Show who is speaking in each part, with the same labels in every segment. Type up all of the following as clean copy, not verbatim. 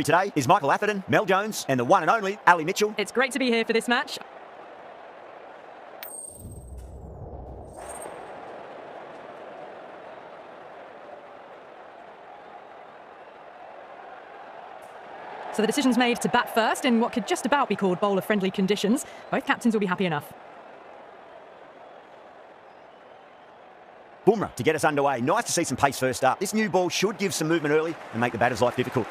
Speaker 1: Today is Michael Atherton, Mel Jones and the one and only Ali Mitchell.
Speaker 2: It's great to be here for this match. So the decision's made to bat first in what could just about be called bowler-friendly conditions. Both captains will be happy enough.
Speaker 1: Bumrah to get us underway. Nice to see some pace first up. This new ball should give some movement early and make the batter's life difficult.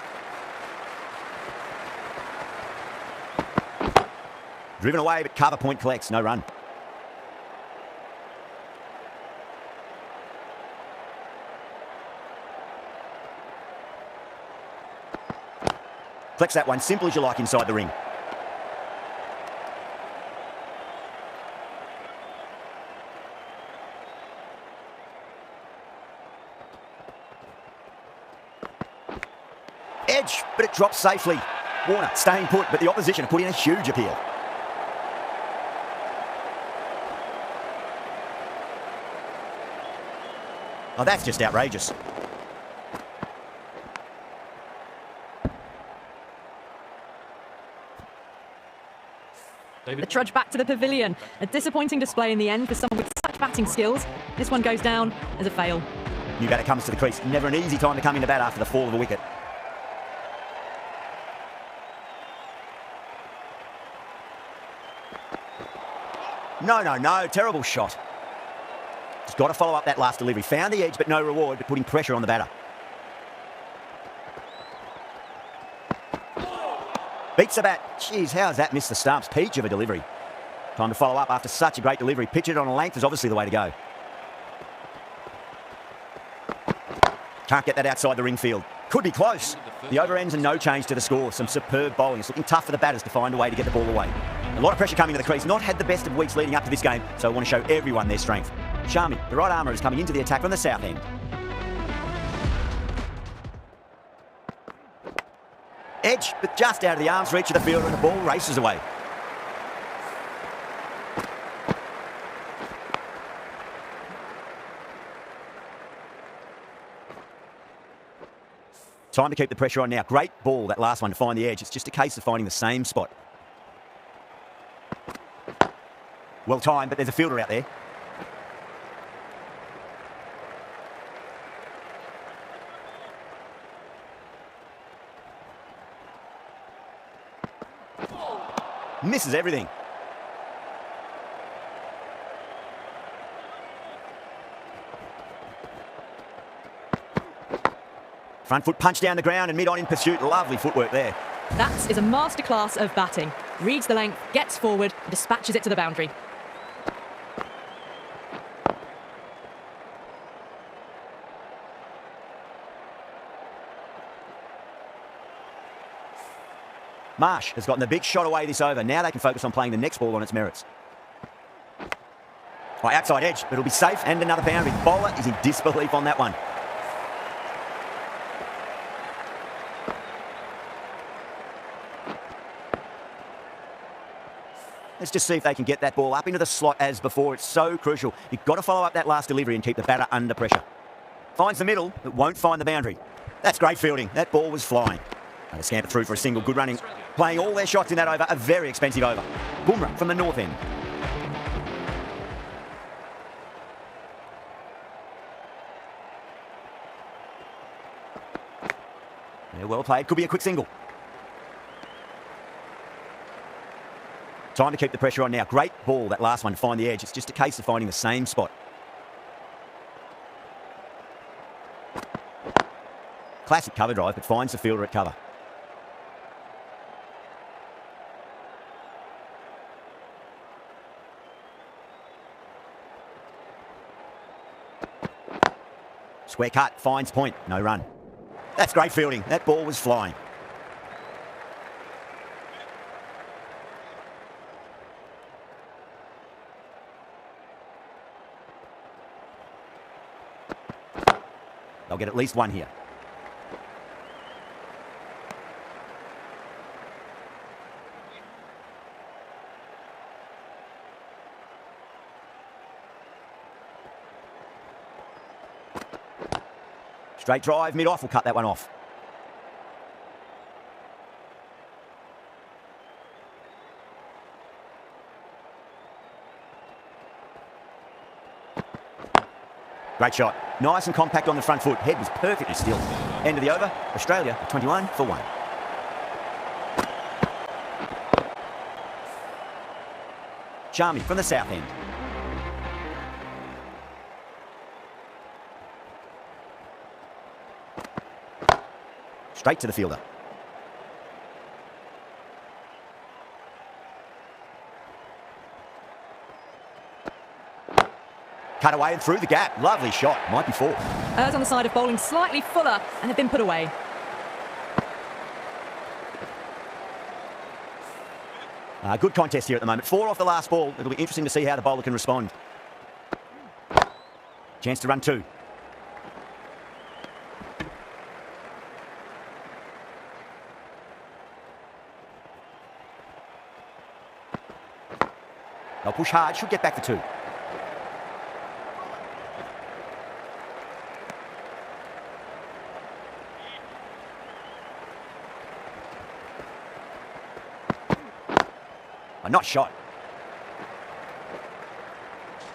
Speaker 1: Driven away, but cover point collects. No run. Flex that one, simple as you like inside the ring. Edge, but it drops safely. Warner staying put, but the opposition put in a huge appeal. Oh, that's just outrageous.
Speaker 2: The trudge back to the pavilion. A disappointing display in the end for someone with such batting skills. This one goes down as a fail.
Speaker 1: New batter comes to the crease. Never an easy time to come into bat after the fall of a wicket. No. Terrible shot. Just got to follow up that last delivery. Found the edge, but no reward, but putting pressure on the batter. Beats the bat. Jeez, how has that missed the stumps? Peach of a delivery. Time to follow up after such a great delivery. Pitch it on a length is obviously the way to go. Can't get that outside the ring field. Could be close. The over ends and no change to the score. Some superb bowling. It's looking tough for the batters to find a way to get the ball away. A lot of pressure coming to the crease. Not had the best of weeks leading up to this game, so I want to show everyone their strength. Shami, the right armour, is coming into the attack from the south end. Edge, but just out of the arm's reach of the fielder, and the ball races away. Time to keep the pressure on now. Great ball, that last one, to find the edge. It's just a case of finding the same spot. Well timed, but there's a fielder out there. Misses everything. Front foot punch down the ground and mid-on in pursuit. Lovely footwork there.
Speaker 2: That is a masterclass of batting. Reads the length, gets forward, and dispatches it to the boundary.
Speaker 1: Marsh has gotten the big shot away this over. Now they can focus on playing the next ball on its merits. Oh, outside edge, but it'll be safe and another boundary. Bowler is in disbelief on that one. Let's just see if they can get that ball up into the slot as before. It's so crucial. You've got to follow up that last delivery and keep the batter under pressure. Finds the middle, but won't find the boundary. That's great fielding. That ball was flying. And they scamper through for a single. Good running. Playing all their shots in that over. A very expensive over. Bumrah from the north end. Yeah, well played. Could be a quick single. Time to keep the pressure on now. Great ball, that last one, to find the edge. It's just a case of finding the same spot. Classic cover drive, but finds the fielder at cover. Square cut, finds point, no run. That's great fielding. That ball was flying. They'll get at least one here. Straight drive, mid-off, will cut that one off. Great shot. Nice and compact on the front foot. Head was perfectly still. End of the over. Australia 21 for 1. Charmy from the south end. Straight to the fielder. Cut away and through the gap. Lovely shot. Might be 4.
Speaker 2: Errs on the side of bowling slightly fuller and have been put away.
Speaker 1: Good contest here at the moment. 4 off the last ball. It'll be interesting to see how the bowler can respond. Chance to run 2. They'll push hard. Should get back for 2. Not shot.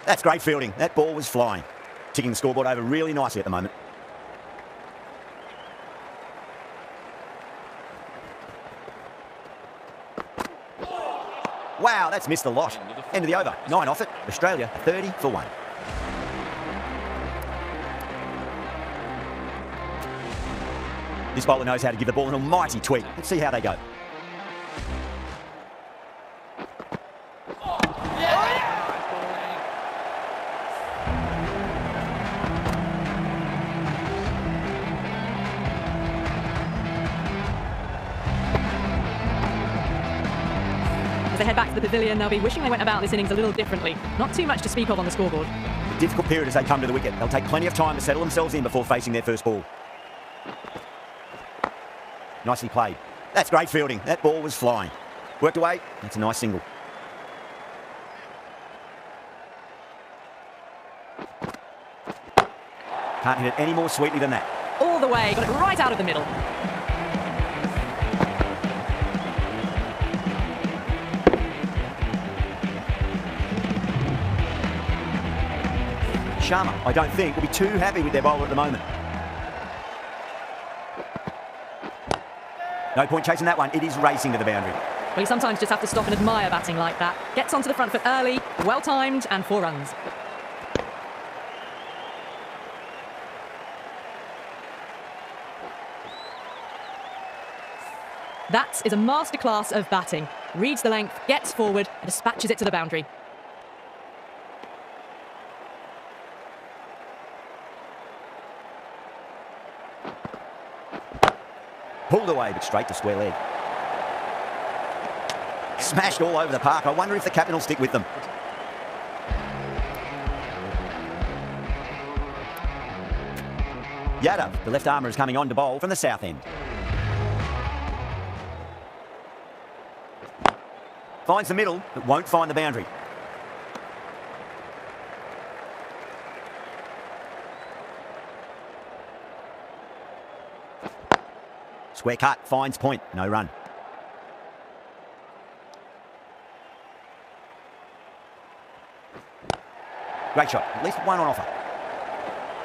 Speaker 1: That's great fielding. That ball was flying. Ticking the scoreboard over really nicely at the moment. Wow, that's missed a lot. End of the over. 9 off it. Australia 30 for 1. This bowler knows how to give the ball an almighty tweak. Let's see how they go.
Speaker 2: As they head back to the pavilion, they'll be wishing they went about this innings a little differently. Not too much to speak of on the scoreboard.
Speaker 1: Difficult period as they come to the wicket. They'll take plenty of time to settle themselves in before facing their first ball. Nicely played. That's great fielding. That ball was flying. Worked away. That's a nice single. Can't hit it any more sweetly than that.
Speaker 2: All the way, got it right out of the middle.
Speaker 1: Sharma, I don't think, will be too happy with their bowler at the moment. No point chasing that one. It is racing to the boundary.
Speaker 2: Well, you sometimes just have to stop and admire batting like that. Gets onto the front foot early, well-timed, and 4 runs. That is a masterclass of batting. Reads the length, gets forward, and dispatches it to the boundary.
Speaker 1: Pulled away, but straight to square leg. Smashed all over the park. I wonder if the captain will stick with them. Yadav, the left armour, is coming on to bowl from the south end. Finds the middle, but won't find the boundary. Square cut, finds point, no run. Great shot, at least 1 on offer.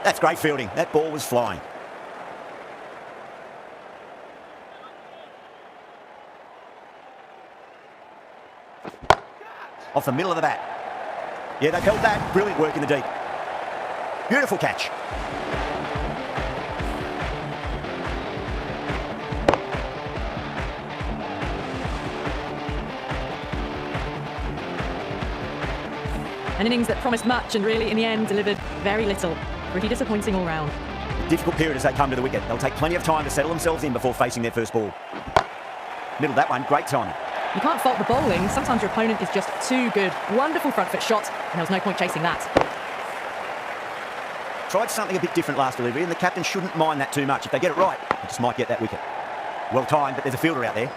Speaker 1: That's great fielding, that ball was flying. Off the middle of the bat. Yeah, they've held that. Brilliant work in the deep. Beautiful catch.
Speaker 2: An innings that promised much and really, in the end, delivered very little. Pretty disappointing all round.
Speaker 1: Difficult period as they come to the wicket. They'll take plenty of time to settle themselves in before facing their first ball. Middle of that one, great timing.
Speaker 2: You can't fault the bowling. Sometimes your opponent is just too good. Wonderful front foot shot, and there was no point chasing that.
Speaker 1: Tried something a bit different last delivery, and the captain shouldn't mind that too much. If they get it right, they just might get that wicket. Well timed, but there's a fielder out there.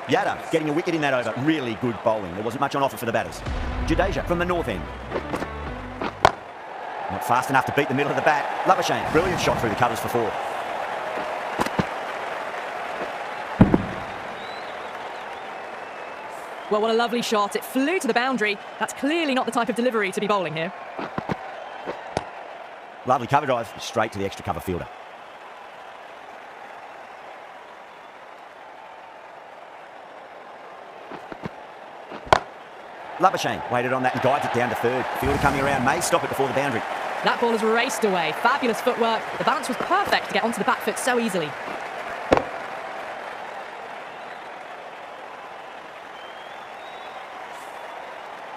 Speaker 1: Yadav getting a wicket in that over. Really good bowling. There wasn't much on offer for the batters. Jadeja from the north end. Not fast enough to beat the middle of the bat. Labuschagne, brilliant shot through the covers for 4.
Speaker 2: Well, what a lovely shot. It flew to the boundary. That's clearly not the type of delivery to be bowling here.
Speaker 1: Lovely cover drive, straight to the extra cover fielder. Labuschagne waited on that and guides it down to third. Fielder coming around may stop it before the boundary.
Speaker 2: That ball has raced away. Fabulous footwork. The balance was perfect to get onto the back foot so easily.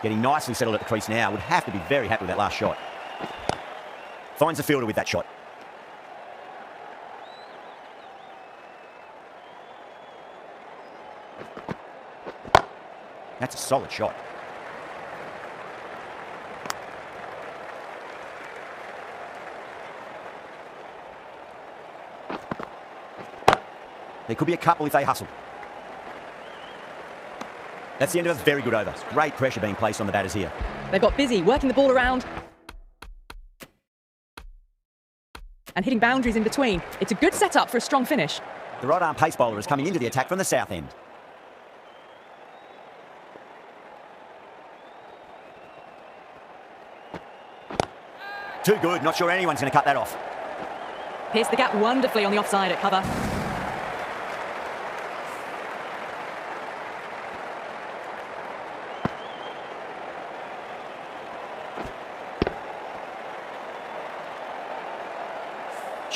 Speaker 1: Getting nicely settled at the crease now. Would have to be very happy with that last shot. Finds the fielder with that shot. That's a solid shot. There could be a couple if they hustle. That's the end of a very good over. Great pressure being placed on the batters here.
Speaker 2: They've got busy working the ball around and hitting boundaries in between. It's a good setup for a strong finish.
Speaker 1: The right arm pace bowler is coming into the attack from the south end. Too good, not sure anyone's going to cut that off.
Speaker 2: Pierced the gap wonderfully on the offside at cover.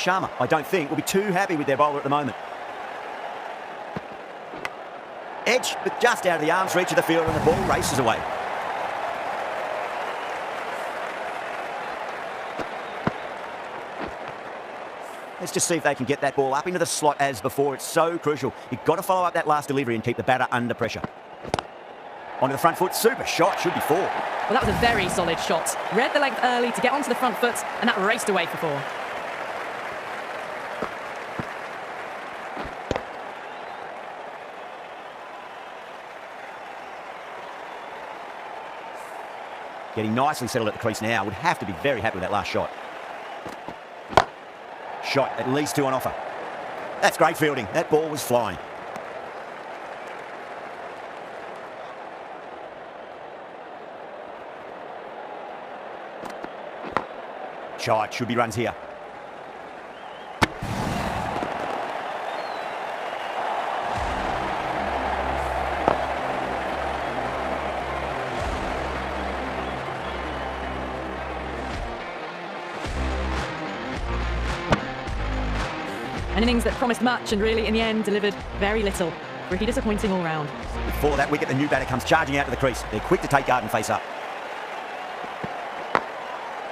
Speaker 1: Sharma, I don't think, will be too happy with their bowler at the moment. Edge, but just out of the arm's reach of the fielder and the ball races away. Let's just see if they can get that ball up into the slot as before. It's so crucial. You've got to follow up that last delivery and keep the batter under pressure. Onto the front foot, super shot, should be four.
Speaker 2: Well, that was a very solid shot. Read the length early to get onto the front foot, and that raced away for four.
Speaker 1: Getting nicely settled at the crease now. Would have to be very happy with that last shot. Shot, at least two on offer. That's great fielding. That ball was flying. Shot, should be runs here.
Speaker 2: An innings that promised much and really, in the end, delivered very little. Pretty disappointing all round.
Speaker 1: Before that wicket, the new batter comes charging out to the crease. They're quick to take guard and face up.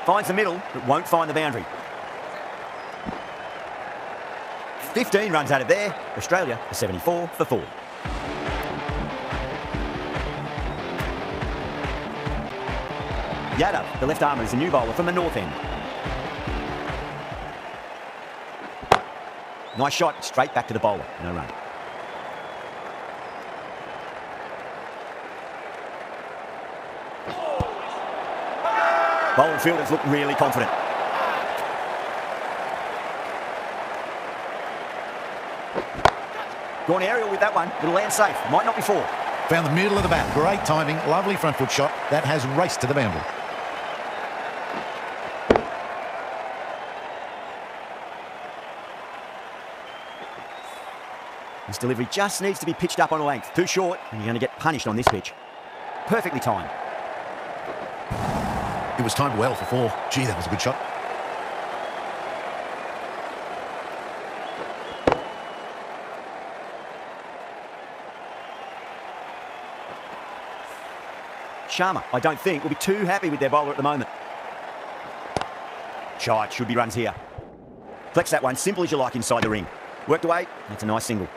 Speaker 1: Finds the middle, but won't find the boundary. 15 runs out of there. Australia are 74 for 4. Yadav, the left armour, is the new bowler from the north end. Nice shot, straight back to the bowler. No run. Bowler and fielders look really confident. Gone aerial with that one. It'll land safe. Might not be four.
Speaker 3: Found the middle of the bat. Great timing. Lovely front foot shot. That has raced to the boundary.
Speaker 1: This delivery just needs to be pitched up on a length. Too short, and you're going to get punished on this pitch. Perfectly timed.
Speaker 3: It was timed well for four. Gee, that was a good shot.
Speaker 1: Sharma, I don't think, will be too happy with their bowler at the moment. Shot, should be runs here. Flex that one, simple as you like inside the ring. Worked away, that's a nice single.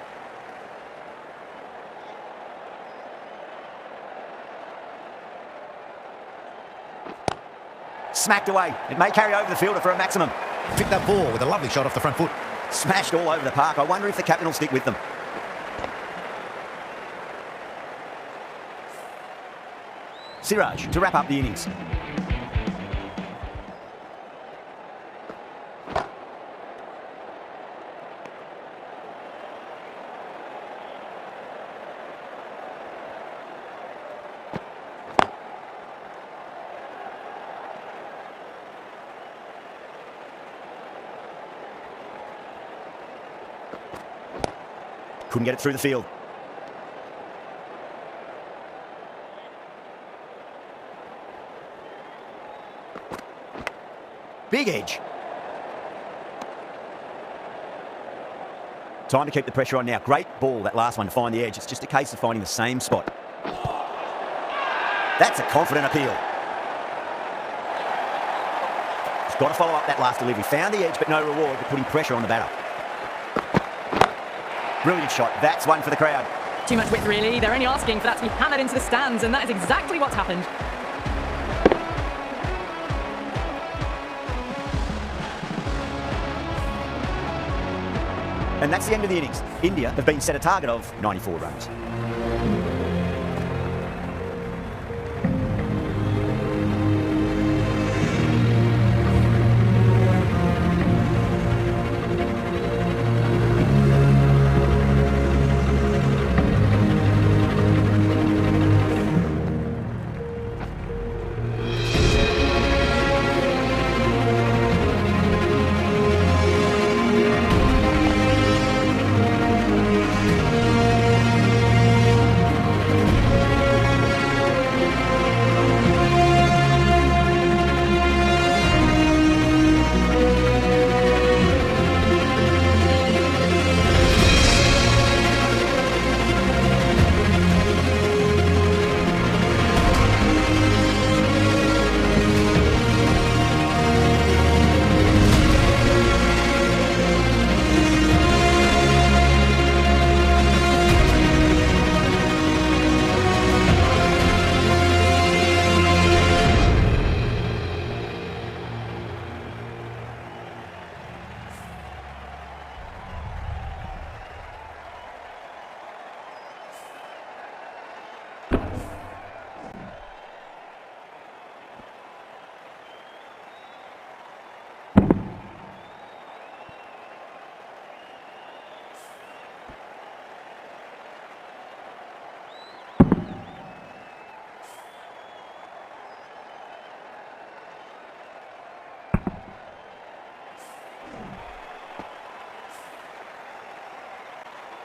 Speaker 1: Smacked away. It may carry over the fielder for a maximum.
Speaker 3: Picked that ball with a lovely shot off the front foot.
Speaker 1: Smashed all over the park. I wonder if the captain will stick with them. Siraj to wrap up the innings. couldn't get it through the field. Big edge. Time to keep the pressure on now. Great ball, that last one, to find the edge. It's just a case of finding the same spot. That's a confident appeal. He's got to follow up that last delivery. Found the edge, but no reward for putting pressure on the batter. Brilliant shot. That's one for the crowd.
Speaker 2: Too much width, really. They're only asking for that to be hammered into the stands, and that is exactly what's happened.
Speaker 1: And that's the end of the innings. India have been set a target of 94 runs.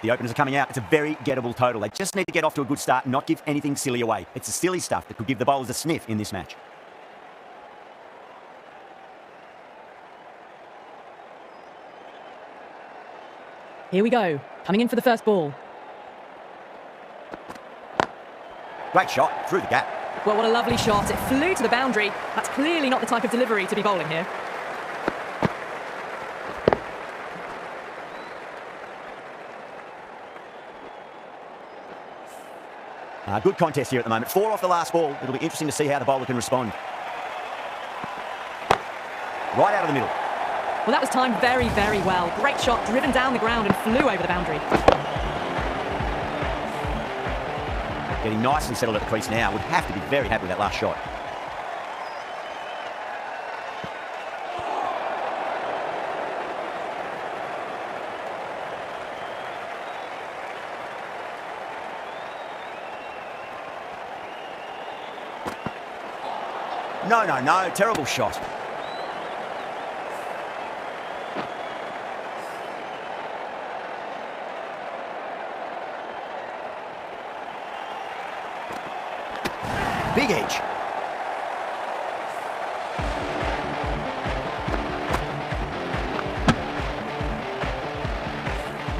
Speaker 1: The openers are coming out. It's a very gettable total. They just need to get off to a good start and not give anything silly away. It's the silly stuff that could give the bowlers a sniff in this match.
Speaker 2: Here we go. Coming in for the first ball.
Speaker 1: Great shot through the gap.
Speaker 2: Well, what a lovely shot. It flew to the boundary. That's clearly not the type of delivery to be bowling here.
Speaker 1: Good contest here at the moment. 4 off the last ball. It'll be interesting to see how the bowler can respond. Right out of the middle.
Speaker 2: Well, that was timed very, very well. Great shot, driven down the ground and flew over the boundary.
Speaker 1: Getting nicely settled at the crease now. Would have to be very happy with that last shot. No, no, no. Terrible shot. Big edge.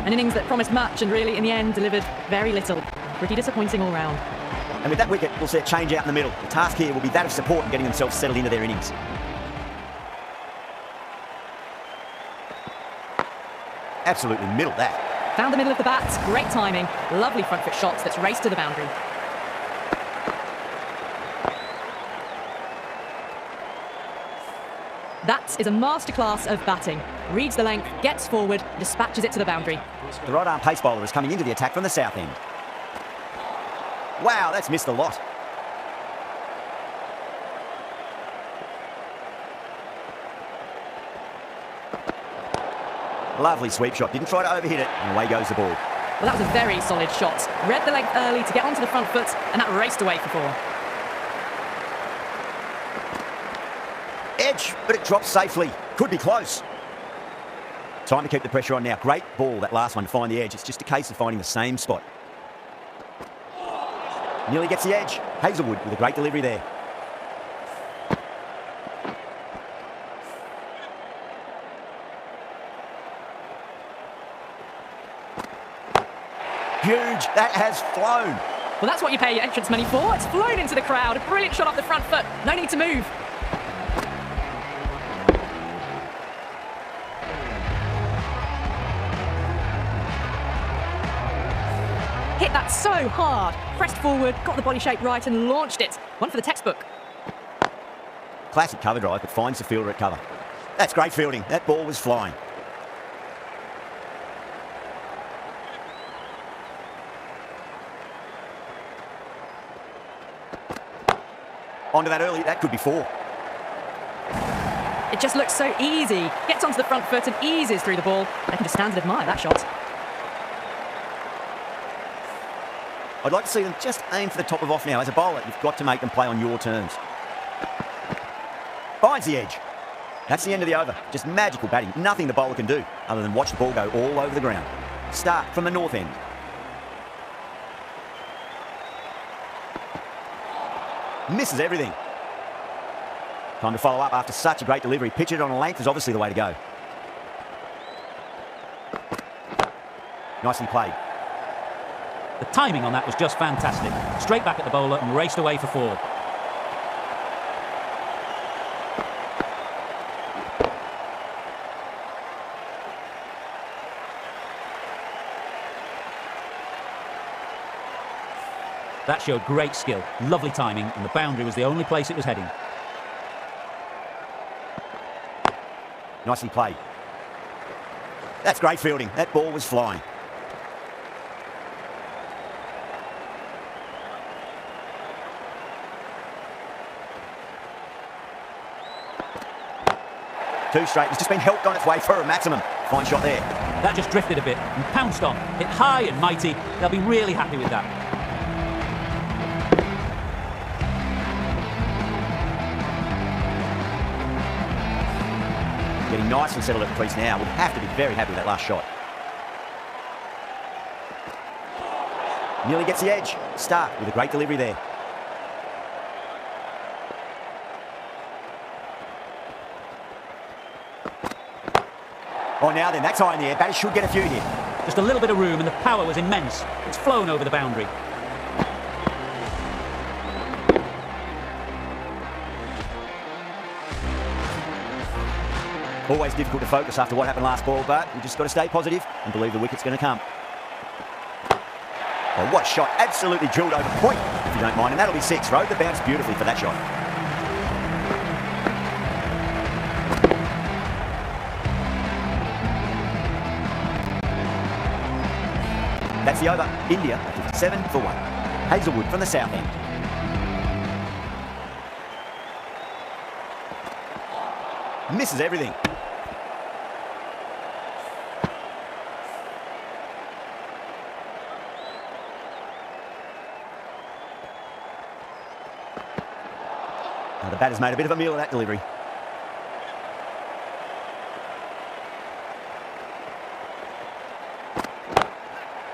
Speaker 2: An innings that promised much and really, in the end, delivered very little. Pretty disappointing all round.
Speaker 1: And with that wicket, we'll see a change out in the middle. The task here will be that of support and getting themselves settled into their innings. Absolutely middled that.
Speaker 2: Found the middle of the bat. Great timing. Lovely front foot shots that's raced to the boundary. That is a masterclass of batting. Reads the length, gets forward, dispatches it to the boundary.
Speaker 1: The right arm pace bowler is coming into the attack from the south end. Wow, that's missed a lot. Lovely sweep shot. Didn't try to overhit it, and away goes the ball.
Speaker 2: Well, that was a very solid shot. Read the length early to get onto the front foot, and that raced away for 4.
Speaker 1: Edge, but it drops safely. Could be close. Time to keep the pressure on now. Great ball, that last one, to find the edge. It's just a case of finding the same spot. Nearly gets the edge. Hazelwood with a great delivery there. Huge. That has flown.
Speaker 2: Well, that's what you pay your entrance money for. It's flown into the crowd. A brilliant shot off the front foot. No need to move. Hit that so hard. Pressed forward, got the body shape right and launched it. One for the textbook.
Speaker 1: Classic cover drive, but finds the fielder at cover. That's great fielding. That ball was flying. Onto that early, that could be 4.
Speaker 2: It just looks so easy. Gets onto the front foot and eases through the ball. I can just stand and admire that shot.
Speaker 1: I'd like to see them just aim for the top of off now. As a bowler, you've got to make them play on your terms. Finds the edge. That's the end of the over. Just magical batting. Nothing the bowler can do other than watch the ball go all over the ground. Start from the north end. Misses everything. Time to follow up after such a great delivery. Pitch it on a length is obviously the way to go. Nicely played.
Speaker 4: The timing on that was just fantastic. Straight back at the bowler and raced away for 4. That showed great skill, lovely timing, and the boundary was the only place it was heading.
Speaker 1: Nicely played. That's great fielding. That ball was flying. Two straight. It's just been helped on its way for a maximum. Fine shot there.
Speaker 4: That just drifted a bit and pounced on. Hit high and mighty. They'll be really happy with that.
Speaker 1: Getting nice and settled at the crease now. Would have to be very happy with that last shot. Nearly gets the edge. Stark with a great delivery there. Oh, now then, that's high in the air. Batter should get a few here.
Speaker 4: Just a little bit of room and the power was immense. It's flown over the boundary.
Speaker 1: Always difficult to focus after what happened last ball, but you just got to stay positive and believe the wicket's going to come. Oh, what shot. Absolutely drilled over point, if you don't mind. And that'll be 6. Rode the bounce beautifully for that shot. That's the over. India, 57 for 1. Hazelwood from the south end. Misses everything. Now the batter's made a bit of a meal of that delivery.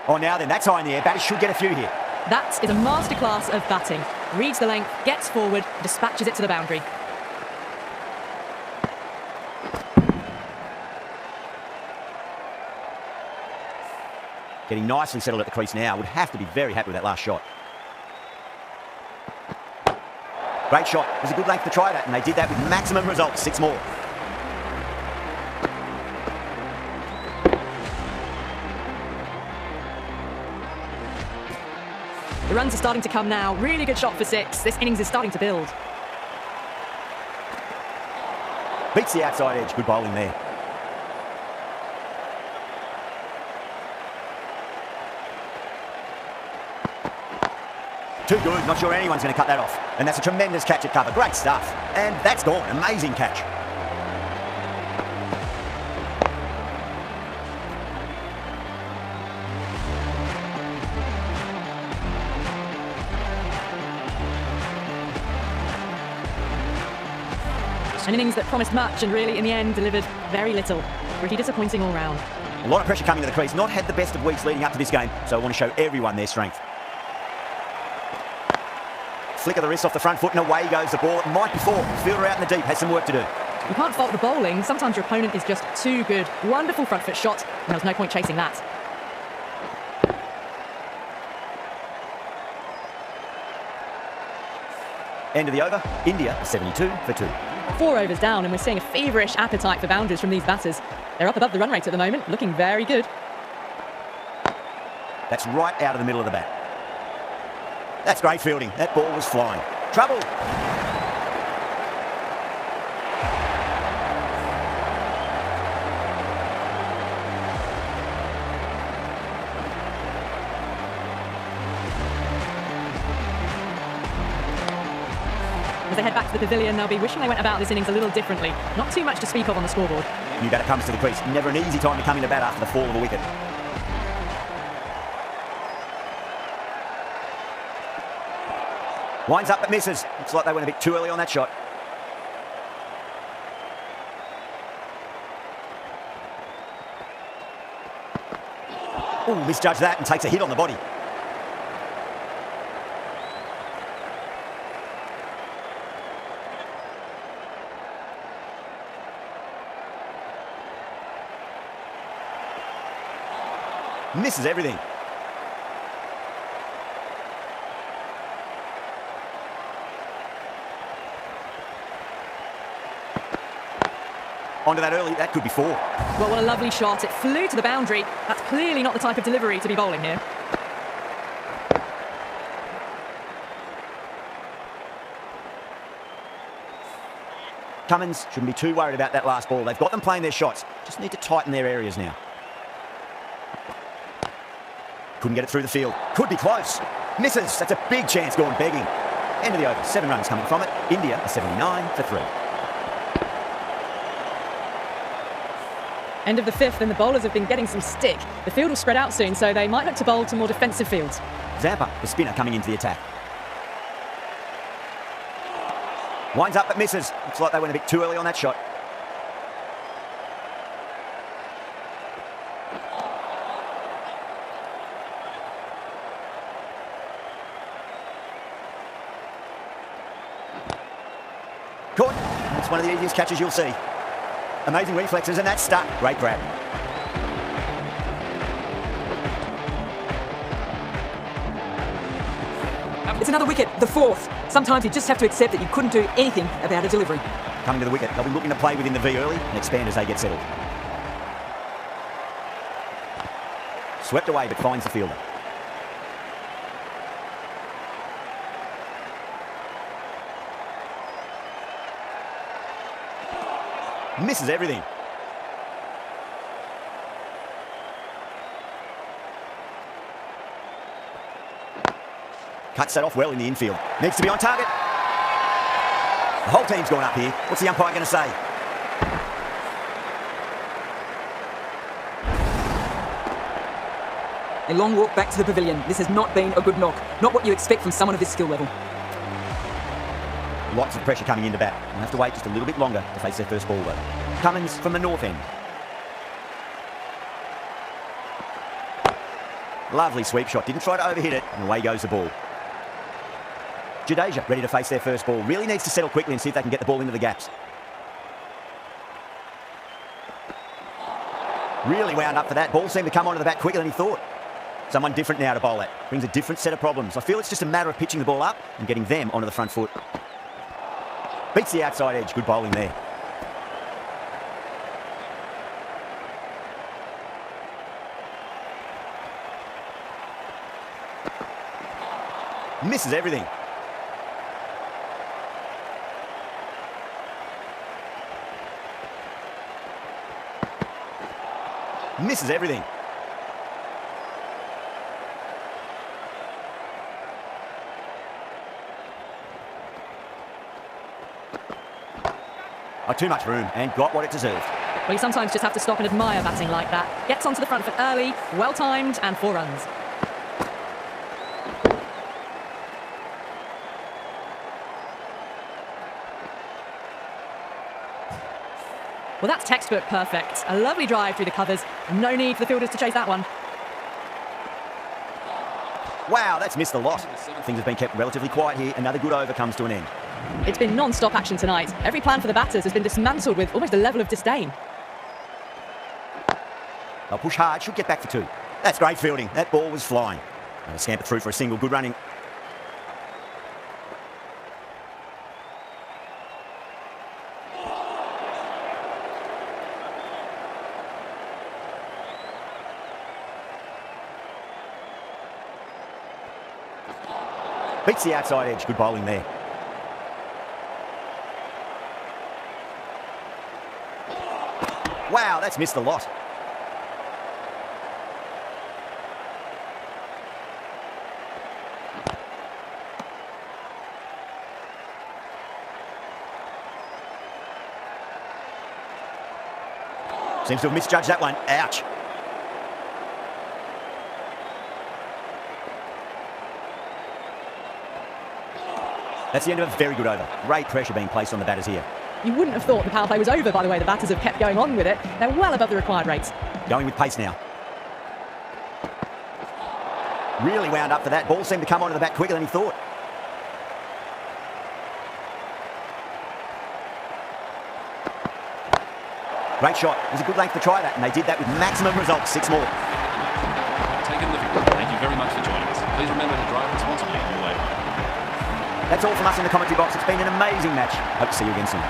Speaker 1: Oh, now then, that's high in the air. Batter should get a few here.
Speaker 2: That is a masterclass of batting. Reads the length, gets forward, dispatches it to the boundary.
Speaker 1: Getting nicely settled at the crease now. Would have to be very happy with that last shot. Great shot. It was a good length to try that, and they did that with maximum results. 6 more.
Speaker 2: The runs are starting to come now. Really good shot for 6. This innings is starting to build.
Speaker 1: Beats the outside edge. Good bowling there. Too good. Not sure anyone's going to cut that off. And that's a tremendous catch at cover. Great stuff. And that's gone. Amazing catch.
Speaker 2: An innings that promised much and really, in the end, delivered very little. pretty disappointing all round.
Speaker 1: A lot of pressure coming to the crease. Not had the best of weeks leading up to this game, so I want to show everyone their strength. Flick of the wrist off the front foot and away goes the ball. It might be four. Fielder out in the deep, has some work to do.
Speaker 2: You can't fault the bowling. Sometimes your opponent is just too good. Wonderful front foot shot, and there was no point chasing that.
Speaker 1: End of the over, India 72 for 2.
Speaker 2: 4 overs down, and we're seeing a feverish appetite for boundaries from these batters. They're up above the run rate at the moment, looking very good.
Speaker 1: That's right out of the middle of the bat. That's great fielding. That ball was flying. Trouble.
Speaker 2: As they head back to the pavilion, they'll be wishing they went about this innings a little differently. Not too much to speak of on the scoreboard.
Speaker 1: New batter comes to the crease. Never an easy time to come into bat after the fall of a wicket. Winds up but misses. Looks like they went a bit too early on that shot. Ooh, misjudged that and takes a hit on the body. Misses everything. Onto that early, that could be four.
Speaker 2: Well, what a lovely shot. It flew to the boundary. That's clearly not the type of delivery to be bowling here.
Speaker 1: Cummins shouldn't be too worried about that last ball. They've got them playing their shots. Just need to tighten their areas now. Couldn't get it through the field. Could be close. Misses. That's a big chance gone begging. End of the over. 7 runs coming from it. India are 79 for 3.
Speaker 2: End of the 5th, and the bowlers have been getting some stick. The field will spread out soon, so they might look to bowl to more defensive fields.
Speaker 1: Zampa, the spinner, coming into the attack. Winds up but misses. Looks like they went a bit too early on that shot. Caught. That's one of the easiest catches you'll see. Amazing reflexes, and that's stuck. Great grab.
Speaker 5: It's another wicket, the 4th. Sometimes you just have to accept that you couldn't do anything about a delivery.
Speaker 1: Coming to the wicket. They'll be looking to play within the V early and expand as they get settled. Swept away, but finds the fielder. Misses everything. Cuts that off well in the infield. Needs to be on target. The whole team's gone up here. What's the umpire going to say?
Speaker 5: A long walk back to the pavilion. This has not been a good knock. Not what you expect from someone of this skill level.
Speaker 1: Lots of pressure coming into bat. We'll have to wait just a little bit longer to face their first ball though. Cummins from the north end. Lovely sweep shot. Didn't try to overhit it, and away goes the ball. Jadeja ready to face their first ball. Really needs to settle quickly and see if they can get the ball into the gaps. Really wound up for that. Ball seemed to come onto the bat quicker than he thought. Someone different now to bowl at. Brings a different set of problems. I feel it's just a matter of pitching the ball up and getting them onto the front foot. Beats the outside edge. Good bowling there. Misses everything. Misses everything. Too much room and got what it deserved.
Speaker 2: Well, you sometimes just have to stop and admire batting like that. Gets onto the front foot early, well-timed, and 4 runs. Well, that's textbook perfect. A lovely drive through the covers. No need for the fielders to chase that one.
Speaker 1: Wow, that's missed a lot. Things have been kept relatively quiet here. Another good over comes to an end.
Speaker 2: It's been non-stop action tonight. Every plan for the batters has been dismantled with almost a level of disdain.
Speaker 1: They'll push hard, should get back for 2. That's great fielding. That ball was flying. They'll scamper through for a single. Good running. Beats the outside edge. Good bowling there. Wow, that's missed a lot. Seems to have misjudged that one. Ouch. That's the end of a very good over. Great pressure being placed on the batters here.
Speaker 2: You wouldn't have thought the power play was over by the way the batters have kept going on with it. They're well above the required rates.
Speaker 1: Going with pace now. Really wound up for that. Ball seemed to come onto the bat quicker than he thought. Great shot. It was a good length to try that, and they did that with maximum results. 6 more.
Speaker 6: Taken the field. Thank you very much for joining us. Please remember to drive responsibly on your way home.
Speaker 1: That's all from us in the commentary box. It's been an amazing match. Hope to see you again soon.